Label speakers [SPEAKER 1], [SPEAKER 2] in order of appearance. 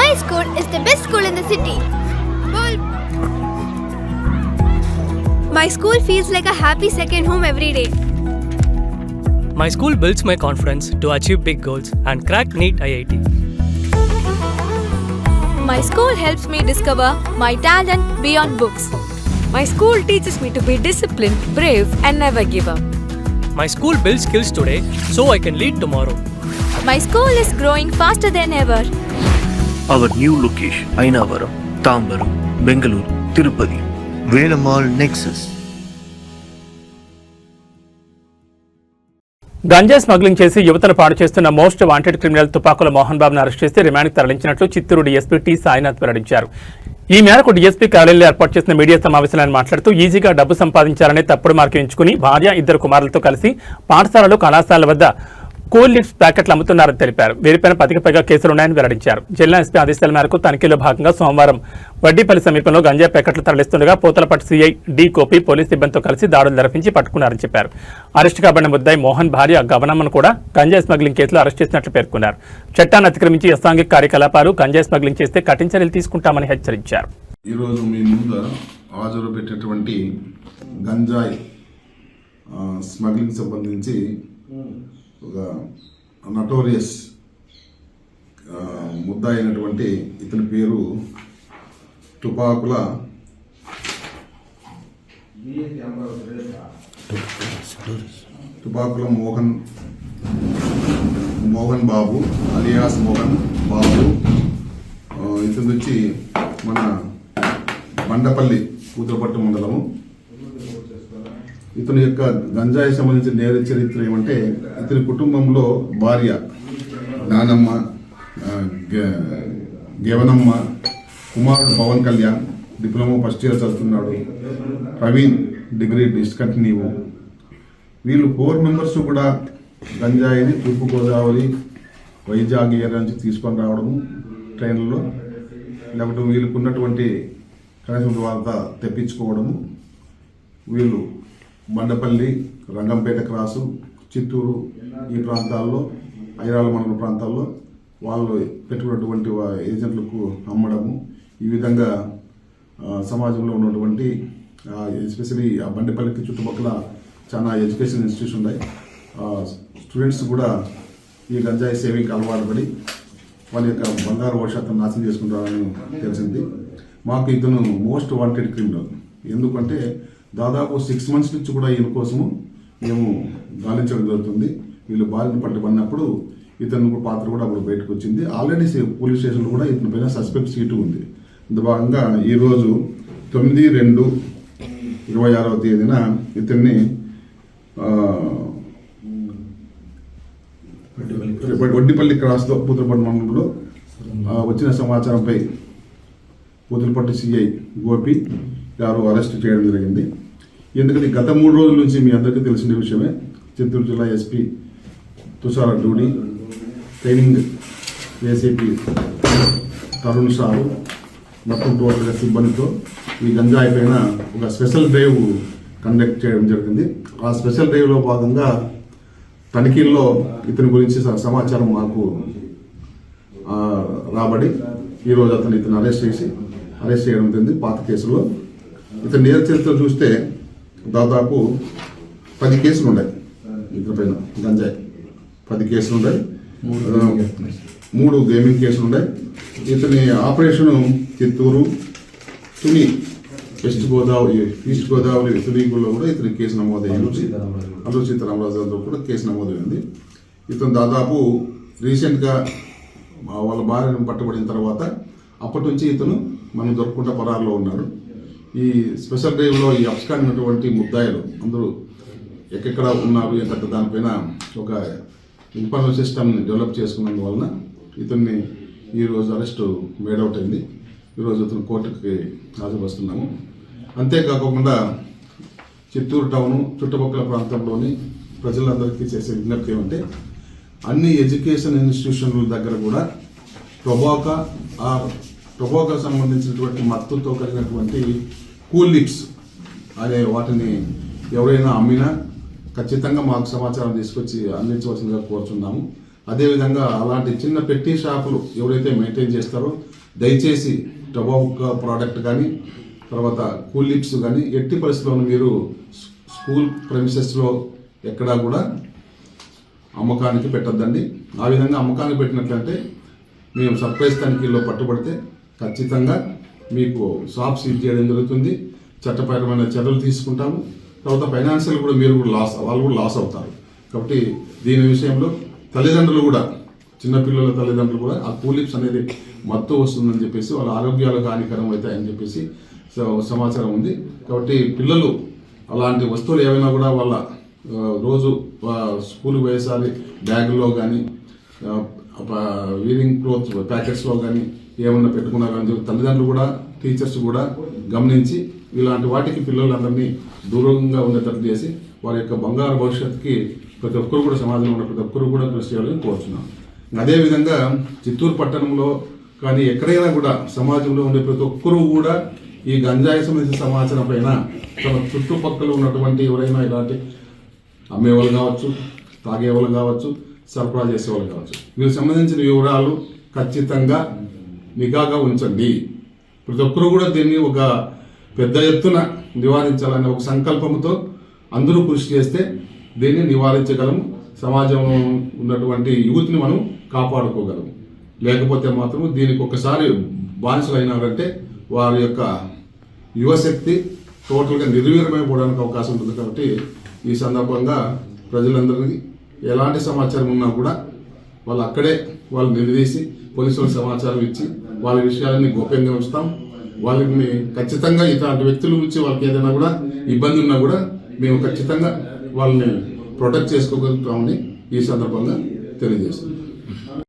[SPEAKER 1] My school is the best school in the city. My school feels like a happy second home every day.
[SPEAKER 2] My school builds my confidence to achieve big goals and crack NEET IIT.
[SPEAKER 3] My school helps me discover my talent beyond books. My school teaches me to be disciplined, brave, and never give up.
[SPEAKER 2] My school builds skills today so I can lead tomorrow.
[SPEAKER 3] My school is growing faster than ever.
[SPEAKER 4] Our new location, Ainavaram, Tambaram, Bengaluru, Tirupati, Velamal Nexus.
[SPEAKER 5] గంజాయి smuggling చేసి యువతను పాడు చేస్తున్న most wanted criminal తుపాకుల Mohan బాబును arrest చేసి రిమాండ్కి తరలించినట్లు Chittoor DSP T Sainath వెల్లడించారు. ఈ మేరకు డీఎస్పీ కార్యాలయంలో ఏర్పాటు చేసిన మీడియా సమావేశంలో ఆయన మాట్లాడుతూ ఈజీగా డబ్బు సంపాదించాలనే తప్పుడు మార్గం ఎంచుకుని భార్య, 2 కుమారులతో కలిసి పాఠశాలలు, కళాశాలల వద్ద కూల్ లిప్స్ ప్యాకెట్లు అమ్ముతున్నారని తెలిపారు. వీరిపైన 10కి పైగా కేసులున్నాయని వెల్లడించారు. జిల్లా ఎస్పీ ఆదేశాల మేరకు తనిఖీలో భాగంగా సోమవారం వడ్డీపల్లి సమీపంలో గంజాయి ప్యాకెట్లు తరలిస్తుండగా పోతలపట్టు సీఐ డి కోపి పోలీస్ సిబ్బందితో కలిసి దాడులు నిర్వహించి పట్టుకున్నారని చెప్పారు. అరెస్టు కాబడిన ముద్దాయి మోహన్ భార్య గవనమ్మను కూడా గంజాయి స్మగ్లింగ్ కేసులో అరెస్ట్ చేసినట్లు పేర్కొన్నారు. చట్టాన్ని అతిక్రమించి అసాంఘిక కార్యకలాపాలు, గంజాయి స్మగ్లింగ్ చేస్తే కఠిన చర్యలు తీసుకుంటామని హెచ్చరించారు.
[SPEAKER 6] ఈరోజు మీ ముందు హాజరు పెట్టినటువంటి గంజాయి స్మగ్లింగ్ సంబంధించి ఒక నటోరియస్ ముద్దా అయినటువంటి ఇతని పేరు తుపాకుల మోహన్ బాబు అలియాస్ మోహన్ బాబు. ఇతను వచ్చి మన బండపల్లి కూతురపట్టు మండలము. ఇతని యొక్క గంజాయి సంబంధించిన నేర చరిత్ర ఏమంటే, ఇతని కుటుంబంలో భార్య నానమ్మ, గేవనమ్మ, కుమారుడు Pawan Kalyan diploma first year చదువుతున్నాడు, ప్రవీణ్ డిగ్రీ డిస్కంటిన్యూ. వీళ్ళు 4 మెంబర్స్ కూడా గంజాయిని తూర్పుగోదావరి, వైజాగ్ ఏరియా నుంచి తీసుకొని రావడము ట్రైన్లలో, లేకపోతే వీళ్ళకు ఉన్నటువంటి కనీసం వాళ్ళ తెప్పించుకోవడము. వీళ్ళు బండపల్లి, రంగంపేట క్రాసు, చిత్తూరు ఈ ప్రాంతాల్లో, ఐరాల మండల ప్రాంతాల్లో వాళ్ళు పెట్టుకున్నటువంటి ఏజెంట్లకు అమ్మడము. ఈ విధంగా సమాజంలో ఉన్నటువంటి ఎస్పెషలీ ఆ బండపల్లికి చుట్టుపక్కల చాలా ఎడ్యుకేషన్ ఇన్స్టిట్యూషన్ ఉన్నాయి. స్టూడెంట్స్ కూడా ఈ గంజాయి సేవింగ్కి అలవాటు పడి వాళ్ళ యొక్క బంగారు భవిష్యత్తును నాశనం చేసుకుంటారని తెలిసింది. మాకు ఇతను మోస్ట్ వాంటెడ్ క్రిమినల్. ఎందుకంటే దాదాపు 6 months నుంచి కూడా ఈయన కోసము మేము గాలించడం జరుగుతుంది. వీళ్ళు బారిన పట్టుబడినప్పుడు ఇతను పాత్ర కూడా అప్పుడు బయటకు వచ్చింది. ఆల్రెడీ పోలీస్ స్టేషన్లో కూడా ఇతని పైన సస్పెక్ట్ సీటు ఉంది. ఇంత భాగంగా ఈరోజు 9/2/26వ తేదీన ఇతన్ని వడ్డిపల్లి క్రాస్లో పూతలపట్టు మండలంలో వచ్చిన సమాచారంపై పూతలపట్టు సిఐ గోపి గారు అరెస్ట్ చేయడం జరిగింది. ఎందుకంటే గత 3 రోజుల నుంచి మీ అందరికీ తెలిసిన విషయమే, చిత్తూరు జిల్లా SP Tushara Dudi, training ACP Tarun sir మొత్తం టోటల్గా సిబ్బందితో ఈ గంజాయి పైన ఒక స్పెషల్ డ్రైవ్ కండక్ట్ చేయడం జరిగింది. ఆ స్పెషల్ డ్రైవ్లో భాగంగా తనిఖీల్లో ఇతని గురించి సమాచారం మాకు రాబడి ఈరోజు ఇతను అరెస్ట్ చేయడం జరిగింది. పాత కేసులో ఇతని నేర చరిత్ర చూస్తే దాదాపు 10 కేసులు ఉన్నాయి. ఇతని పైన గంజాయి 10 కేసులు ఉన్నాయి, 3 గేమింగ్ కేసులు ఉన్నాయి. ఇతని ఆపరేషను చిత్తూరు, తుని, ఈస్ట్ గోదావరి తునిలో కూడా ఇతని కేసు నమోదయ్యింది. అల్లూరు సీతారామరాజుతో కూడా కేసు నమోదైంది. ఇతను దాదాపు రీసెంట్గా వాళ్ళ భార్యను పట్టుబడిన తర్వాత అప్పటి నుంచి ఇతను మనం దొరకకుండా పరారులో ఉన్నాడు. ఈ స్పెషల్ డ్రైవ్లో ఈ అబ్స్కాండ్ ఉన్నటువంటి ముద్దాయిలు అందరూ ఎక్కడ ఉన్నారు ఎంత దానిపైన ఒక ఇన్ఫర్మేషన్ సిస్టమ్ని డెవలప్ చేసుకున్నందువలన ఇతన్ని ఈరోజు అరెస్టు మేడౌట్ అయింది. ఈరోజు ఇతను కోర్టుకి హాజరుపరుస్తున్నాము. అంతేకాకుండా చిత్తూరు టౌను చుట్టుపక్కల ప్రాంతంలోని ప్రజలందరికీ చేసే విజ్ఞప్తి ఏమంటే, అన్ని ఎడ్యుకేషన్ ఇన్స్టిట్యూషన్ల దగ్గర కూడా టొబాకో సంబంధించినటువంటి మత్తుతో కలిగినటువంటి కూల్ లిప్స్ అనే వాటిని ఎవరైనా అమ్మినా ఖచ్చితంగా మాకు సమాచారం తీసుకొచ్చి అందించవలసిందిగా కోరుచున్నాము. అదేవిధంగా అలాంటి చిన్న పెట్టి షాపులు ఎవరైతే మెయింటైన్ చేస్తారో దయచేసి టొబాకో ప్రోడక్ట్ కానీ తర్వాత కూల్ లిప్స్ కానీ ఎట్టి పరిస్థితుల్లో మీరు స్కూల్ ప్రెమిసెస్లో ఎక్కడా కూడా అమ్మకానికి పెట్టద్దండి. ఆ విధంగా అమ్మకానికి పెట్టినట్లయితే మేము సర్ప్రైజ్ తనిఖీల్లో పట్టుబడితే ఖచ్చితంగా మీకు షాప్ సీజ్ చేయడం జరుగుతుంది, చట్టపరమైన చర్యలు తీసుకుంటాము. తర్వాత ఫైనాన్షియల్ కూడా మీరు కూడా వాళ్ళు కూడా లాస్ అవుతారు. కాబట్టి దీని విషయంలో తల్లిదండ్రులు కూడా చిన్నపిల్లల తల్లిదండ్రులు కూడా ఆ కూలిప్స్ అనేది మత్తు వస్తుందని చెప్పేసి వాళ్ళ ఆరోగ్యాలకు హానికరం అవుతాయని చెప్పేసి సమాచారం ఉంది. కాబట్టి పిల్లలు అలాంటి వస్తువులు ఏవైనా కూడా వాళ్ళ రోజు స్కూల్కి పోయేసారి బ్యాగుల్లో కానీ వీరింగ్ క్లోత్ ప్యాకెట్స్లో కానీ ఏమన్నా పెట్టుకున్నారు అని చెప్పి తల్లిదండ్రులు కూడా టీచర్స్ కూడా గమనించి ఇలాంటి వాటికి పిల్లలందరినీ దూరంగా ఉండేటట్టు చేసి వారి యొక్క బంగారు భవిష్యత్తుకి ప్రతి ఒక్కరు కూడా సమాజంలో ఉన్న ప్రతి ఒక్కరు కూడా కృషి చేయాలని కోరుతున్నాం. అదేవిధంగా చిత్తూరు పట్టణంలో కానీ ఎక్కడైనా కూడా సమాజంలో ఉండే ప్రతి ఒక్కరూ కూడా ఈ గంజాయి సంబంధించిన సమాచారం పైన తమ చుట్టుపక్కల ఉన్నటువంటి ఎవరైనా ఇలాంటి అమ్మేవాళ్ళు కావచ్చు, తాగేవాళ్ళు కావచ్చు, సరఫరా చేసేవాళ్ళు కావచ్చు, వీరికి సంబంధించిన వివరాలు ఖచ్చితంగా నిఘాగా ఉంచండి. ప్రతి ఒక్కరూ కూడా దీన్ని ఒక పెద్ద ఎత్తున నివారించాలనే ఒక సంకల్పంతో అందరూ కృషి చేస్తే దీన్ని నివారించగలము. సమాజంలో ఉన్నటువంటి యూత్ని మనం కాపాడుకోగలము. లేకపోతే మాత్రం దీనికి ఒకసారి బానిసలైనారంటే వారి యొక్క యువశక్తి టోటల్గా నిర్వీర్యమైపోవడానికి అవకాశం ఉంటుంది. కాబట్టి ఈ సందర్భంగా ప్రజలందరికీ ఎలాంటి సమాచారం ఉన్నా కూడా వాళ్ళు అక్కడే వాళ్ళు నిలదీసి పోలీసులకు సమాచారం ఇచ్చి వాళ్ళ విషయాలని గోప్యంగా ఉంచుతాం. వాళ్ళని ఖచ్చితంగా ఇట్లాంటి వ్యక్తుల నుంచి వాళ్ళకి ఏదైనా కూడా ఇబ్బంది ఉన్నా కూడా మేము ఖచ్చితంగా వాళ్ళని ప్రొటెక్ట్ చేసుకోగలుగుతామని ఈ సందర్భంగా తెలియజేస్తున్నాం.